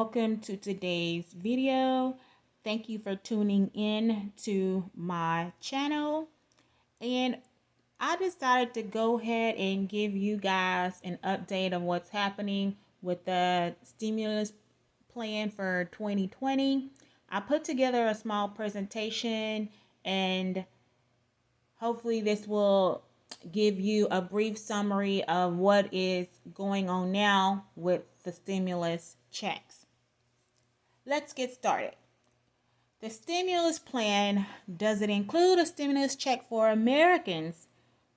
welcome to today's video. Thank you for tuning in to my channel. And I decided to go ahead and give you guys an update of what's happening with the stimulus plan for 2020. I put together a small presentation, and hopefully this will give you a brief summary of what is going on now with the stimulus checks. Let's get started. The stimulus plan doesn't include a stimulus check for Americans.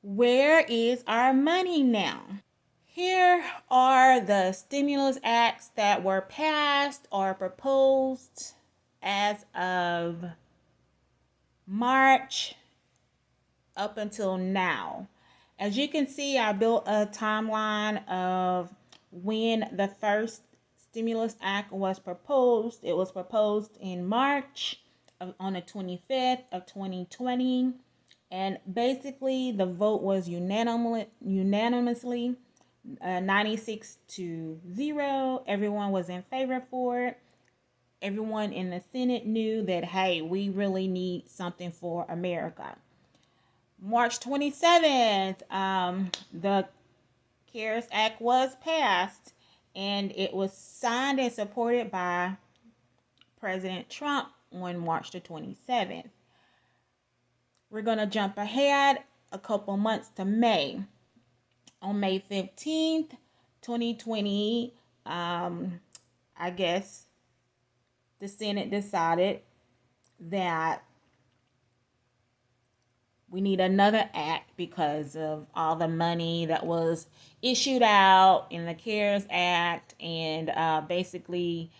Where is our money now? Here are the stimulus acts that were passed or proposed as of March up until now. As you can see, I built a timeline of when the first stimulus act was proposed. It was proposed in March on the 25th of 2020. And basically, the vote was unanimously 96-0. Everyone was in favor for it. Everyone in the Senate knew that, hey, we really need something for America. March 27th, the CARES Act was passed, and it was signed and supported by President Trump on March the 27th. We're going to jump ahead a couple months to May. On May 15th, 2020, I guess the Senate decided that we need another act because of all the money that was issued out in the CARES Act, and basically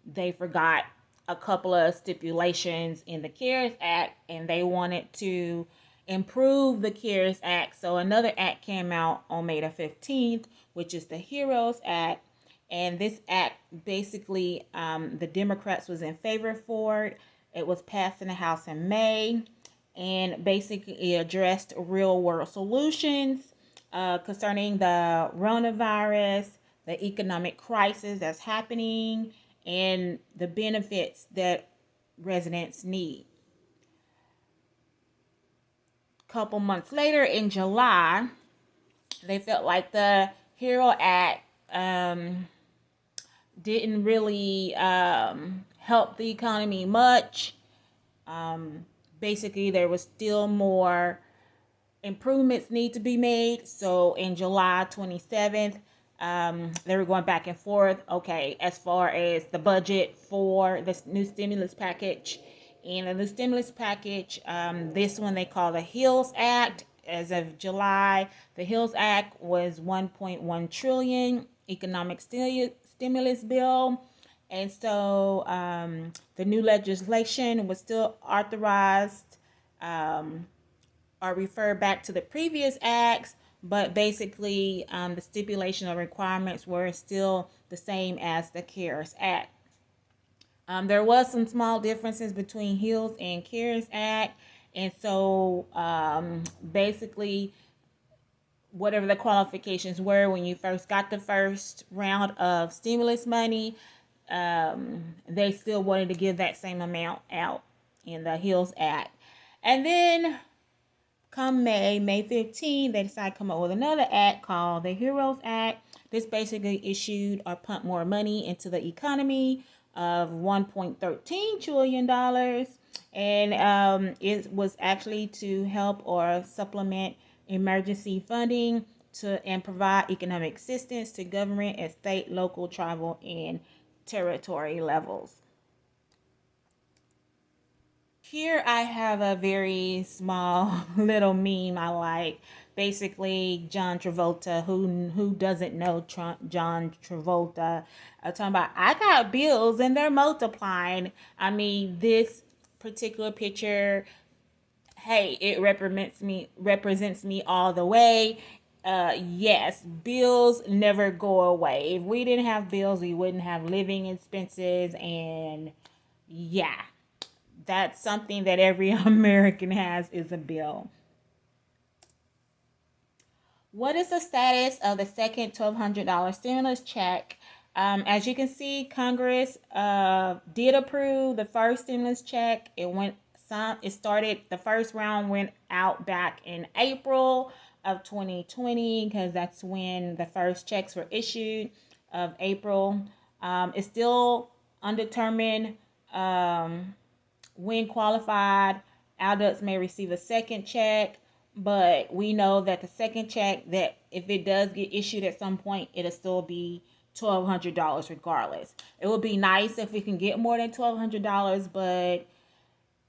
they forgot a couple of stipulations in the CARES Act, and they wanted to improve the CARES Act. So another act came out on May the 15th, which is the HEROES Act. And this act, basically, the Democrats was in favor for it. It was passed in the House in May, and basically it addressed real world solutions concerning the coronavirus, the economic crisis that's happening, and the benefits that residents need. A couple months later, in July, they felt like the HERO Act didn't really help the economy much. Basically, there was still more improvements need to be made. So in July 27th, they were going back and forth. Okay, as far as the budget for this new stimulus package. And in the stimulus package, this one they call the HEALS Act. As of July, the HEALS Act was 1.1 trillion economic stimulus bill. And so the new legislation was still authorized or referred back to the previous acts, but basically the stipulation or requirements were still the same as the CARES Act. There was some small differences between HEALS and CARES Act, and so basically whatever the qualifications were when you first got the first round of stimulus money, they still wanted to give that same amount out in the HEALS Act. And then come May 15th, they decided to come up with another act called the HEROES Act. This basically issued or pumped more money into the economy of $1.13 trillion. And it was actually to help or supplement emergency funding and provide economic assistance to government at state, local, tribal, and territory levels. Here I have a very small little meme I like. Basically, John Travolta, who doesn't know John Travolta, talking about, I got bills and they're multiplying. I mean, this particular picture, hey, it represents me all the way. Yes, bills never go away. If we didn't have bills, we wouldn't have living expenses, and yeah, that's something that every American has, is a bill. What is the status of the second $1,200 stimulus check As you can see, Congress did approve the first stimulus check. It started, the first round went out back in April of 2020 because that's when the first checks were issued of April. It's still undetermined when qualified adults may receive a second check, but we know that the second check, that if it does get issued at some point, it'll still be $1,200 regardless. It would be nice if we can get more than $1,200, but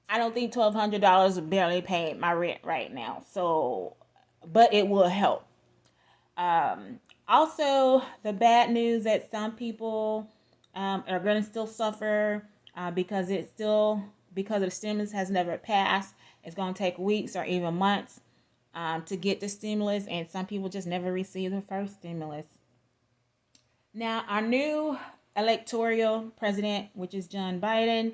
I don't think $1,200 will barely pay my rent right now. So, but it will help. Also, the bad news that some people are going to still suffer because the stimulus has never passed. It's going to take weeks or even months to get the stimulus, and some people just never receive the first stimulus. Now, our new electoral president, which is John Biden,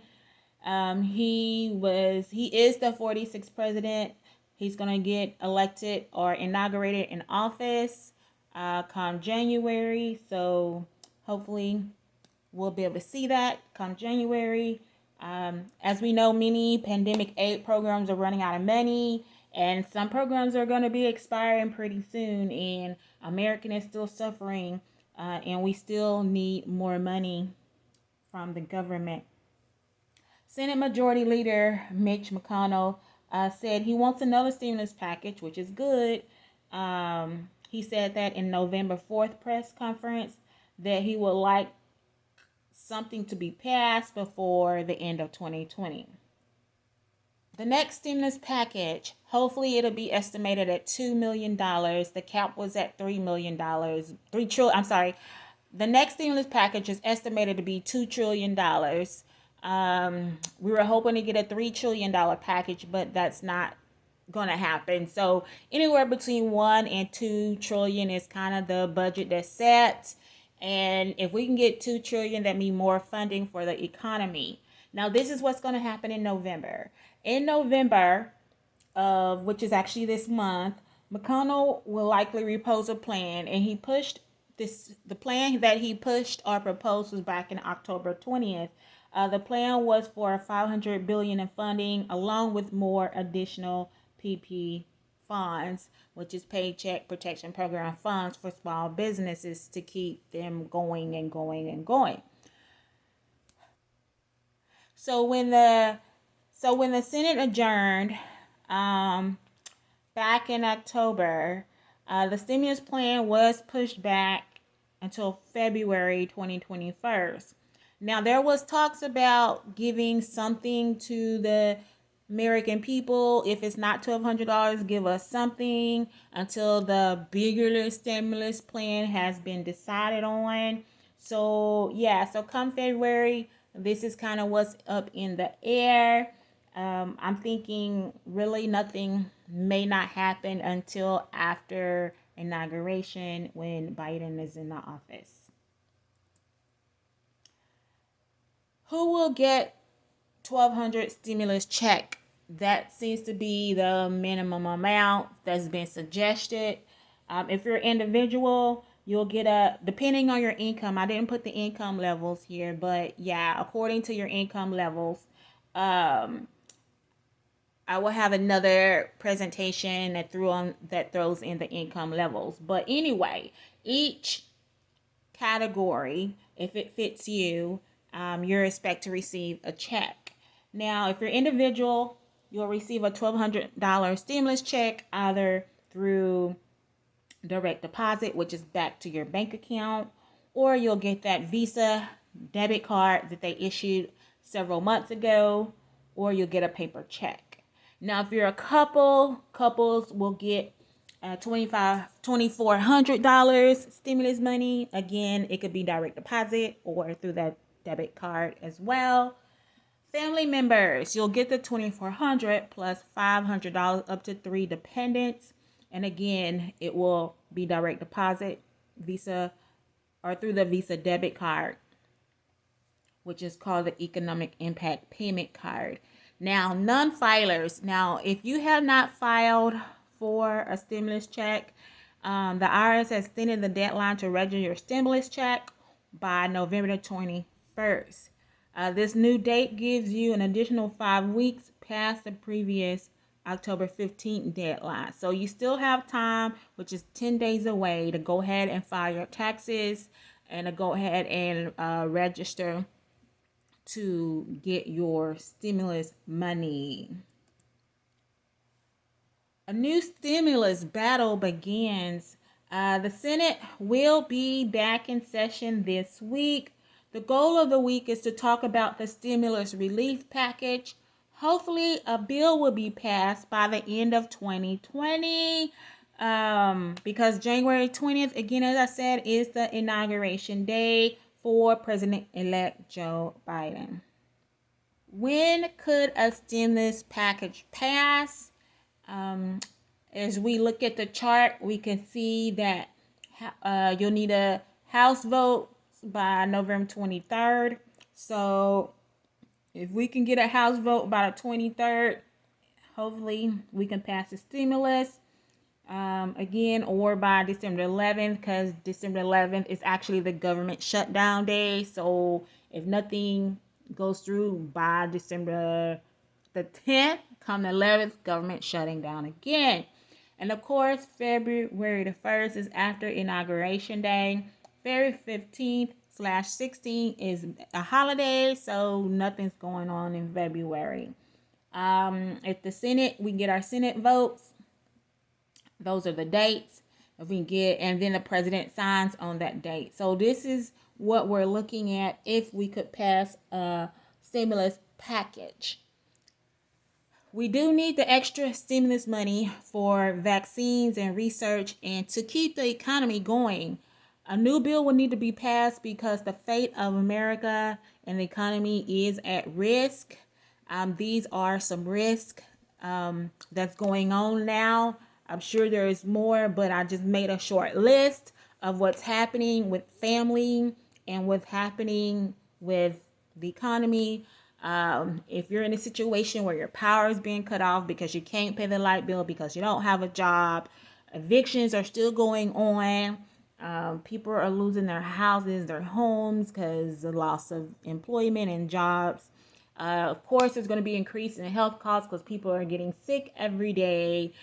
he is the 46th president. He's going to get elected or inaugurated in office come January. So hopefully we'll be able to see that come January. As we know, many pandemic aid programs are running out of money, and some programs are going to be expiring pretty soon, and America is still suffering, and we still need more money from the government. Senate Majority Leader Mitch McConnell said he wants another stimulus package, which is good. He said that in November 4th press conference that he would like something to be passed before the end of 2020. The next stimulus package, hopefully it'll be estimated at $2 million. The cap was at $3 million. The next stimulus package is estimated to be $2 trillion. We were hoping to get a $3 trillion package, but that's not going to happen. So anywhere between 1 and 2 trillion is kind of the budget that's set. And if we can get 2 trillion, that means more funding for the economy. Now, this is what's going to happen in November. In November, which is actually this month, McConnell will likely propose a plan, and the plan that he pushed or proposed was back in October 20th. The plan was for $500 billion in funding, along with more additional PP funds, which is Paycheck Protection Program funds for small businesses to keep them going and going and going. So when the Senate adjourned back in October, the stimulus plan was pushed back until February 2021. Now, there was talks about giving something to the American people. If it's not $1,200, give us something until the bigger stimulus plan has been decided on. So, yeah, so come February, this is kind of what's up in the air. I'm thinking really nothing may not happen until after inauguration when Biden is in the office. Who will get $1,200 stimulus check? That seems to be the minimum amount that's been suggested. If you're an individual, you'll get depending on your income. I didn't put the income levels here, but yeah, according to your income levels, I will have another presentation that throws in the income levels. But anyway, each category, if it fits you, you're expected to receive a check. Now, if you're individual, you'll receive a $1,200 stimulus check either through direct deposit, which is back to your bank account, or you'll get that Visa debit card that they issued several months ago, or you'll get a paper check. Now, if you're a couples will get $2,400 stimulus money. Again, it could be direct deposit or through that debit card as well. Family members, you'll get the $2,400 plus $500 up to 3 dependents. And again, it will be direct deposit, Visa, or through the Visa debit card, which is called the Economic Impact Payment Card. Now, non-filers. Now, if you have not filed for a stimulus check, the IRS has extended the deadline to register your stimulus check, by November the 21st. This new date gives you an additional 5 weeks past the previous October 15th deadline. So you still have time, which is 10 days away, to go ahead and file your taxes and to go ahead and register to get your stimulus money. A new stimulus battle begins. The Senate will be back in session this week. The goal of the week is to talk about the stimulus relief package. Hopefully, a bill will be passed by the end of 2020 because January 20th, again, as I said, is the inauguration day for President-elect Joe Biden. When could a stimulus package pass? As we look at the chart, we can see that you'll need a House vote by November 23rd. So if we can get a House vote by the 23rd, hopefully we can pass the stimulus again, or by December 11th, because December 11th is actually the government shutdown day. So if nothing goes through by December the 10th, come the 11th, government shutting down again. And of course, February the 1st is after Inauguration Day. February 15th/16th is a holiday, so nothing's going on in February. If the Senate, we get our Senate votes, those are the dates. If we get, and then the president signs on that date. So this is what we're looking at if we could pass a stimulus package. We do need the extra stimulus money for vaccines and research and to keep the economy going. A new bill will need to be passed because the fate of America and the economy is at risk. These are some risks that's going on now. I'm sure there is more, but I just made a short list of what's happening with family and what's happening with the economy. If you're in a situation where your power is being cut off because you can't pay the light bill, because you don't have a job, evictions are still going on. People are losing their houses, their homes, because the loss of employment and jobs. Of course, there's going to be increase in health costs because people are getting sick every day.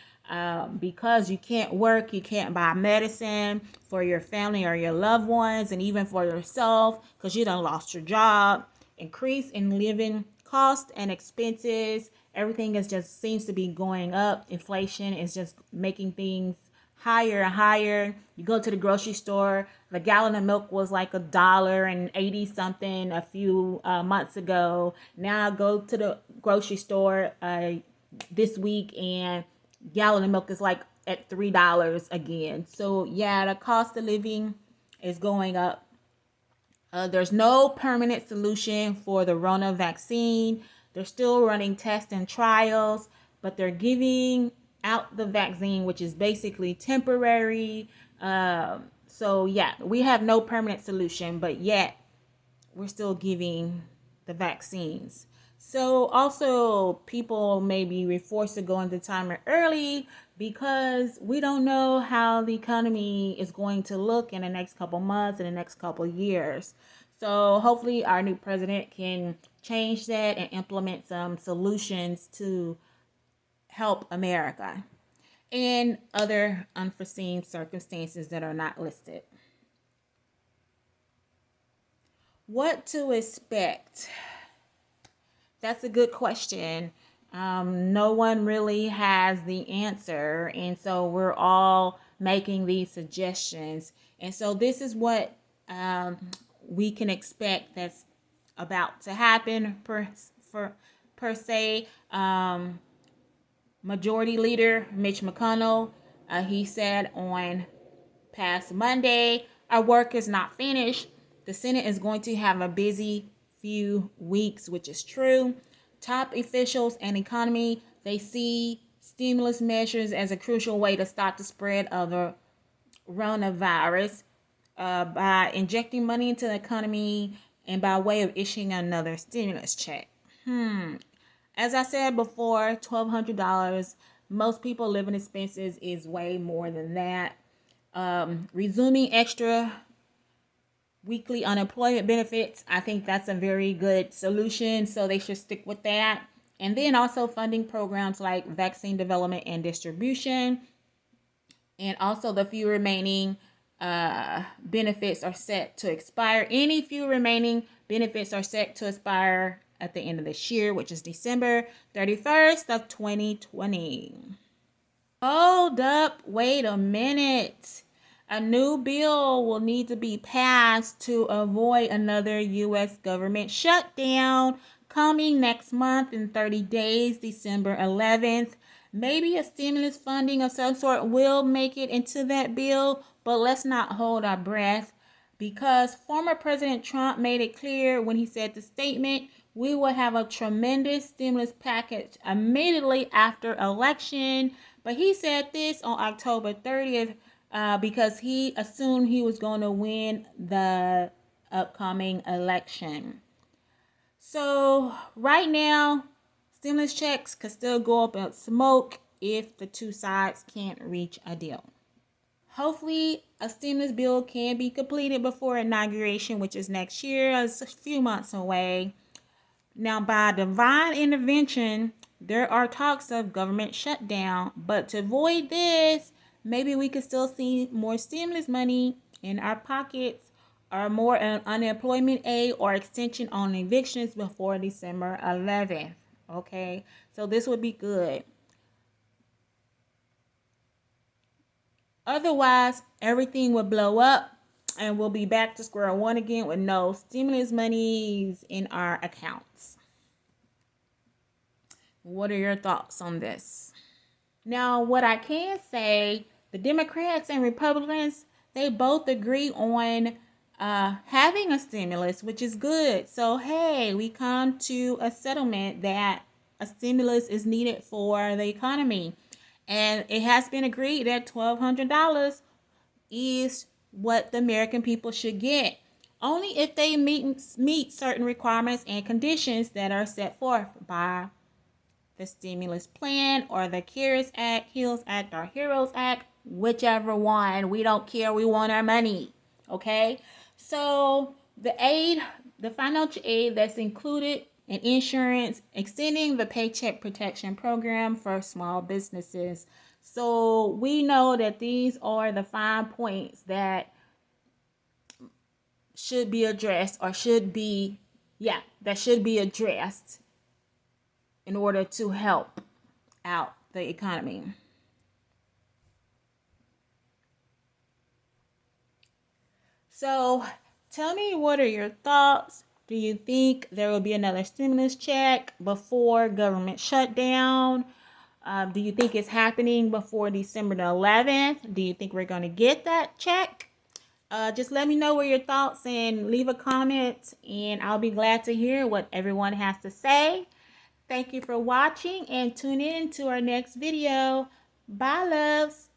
Because you can't work, you can't buy medicine for your family or your loved ones, and even for yourself because you done lost your job. Increase in living costs and expenses. Everything is just seems to be going up. Inflation is just making things higher and higher. You go to the grocery store, the gallon of milk was like $1.80 something a few months ago. Now I go to the grocery store this week and gallon of milk is like at $3 again. So yeah, the cost of living is going up. There's no permanent solution for the Rona vaccine. They're still running tests and trials, but they're giving out the vaccine, which is basically temporary. So yeah, we have no permanent solution, but yet we're still giving the vaccines. So also people may be forced to go into retirement early because we don't know how the economy is going to look in the next couple months, in the next couple years. So hopefully our new president can change that and implement some solutions to help America and other unforeseen circumstances that are not listed. What to expect? That's a good question. No one really has the answer, and so we're all making these suggestions. And so this is what we can expect that's about to happen per se. Majority Leader Mitch McConnell, he said on past Monday, our work is not finished. The Senate is going to have a busy few weeks, which is true. Top officials and economy, they see stimulus measures as a crucial way to stop the spread of the coronavirus by injecting money into the economy and by way of issuing another stimulus check. As I said before, $1,200. Most people living expenses is way more than that. Resuming extra weekly unemployment benefits. I think that's a very good solution, so they should stick with that. And then also funding programs like vaccine development and distribution. And also the few remaining benefits are set to expire. Any few remaining benefits are set to expire at the end of this year, which is December 31st of 2020. Hold up, wait a minute. A new bill will need to be passed to avoid another U.S. government shutdown coming next month in 30 days, December 11th. Maybe a stimulus funding of some sort will make it into that bill, but let's not hold our breath, because former President Trump made it clear when he said the statement, we will have a tremendous stimulus package immediately after election. But he said this on October 30th because he assumed he was going to win the upcoming election. So right now, stimulus checks could still go up in smoke if the two sides can't reach a deal. Hopefully, a stimulus bill can be completed before inauguration, which is next year. It's a few months away. Now, by divine intervention, there are talks of government shutdown, but to avoid this, maybe we could still see more stimulus money in our pockets, or more unemployment aid or extension on evictions before December 11th. Okay, so this would be good. Otherwise, everything would blow up and we'll be back to square one again with no stimulus monies in our accounts. What are your thoughts on this? Now, what I can say, the Democrats and Republicans, they both agree on having a stimulus, which is good. So, hey, we come to a settlement that a stimulus is needed for the economy. And it has been agreed that $1,200 is what the American people should get, only if they meet certain requirements and conditions that are set forth by the stimulus plan or the CARES Act, HEALS Act, or HEROES Act, whichever one. We don't care. We want our money. Okay? So the aid, the financial aid that's included in insurance, extending the Paycheck Protection Program for small businesses. So we know that these are the 5 points that should be addressed, or that should be addressed in order to help out the economy. So tell me, what are your thoughts? Do you think there will be another stimulus check before government shutdown? Do you think it's happening before December the 11th? Do you think we're going to get that check? Just let me know what your thoughts, and leave a comment, and I'll be glad to hear what everyone has to say. Thank you for watching, and tune in to our next video. Bye, loves.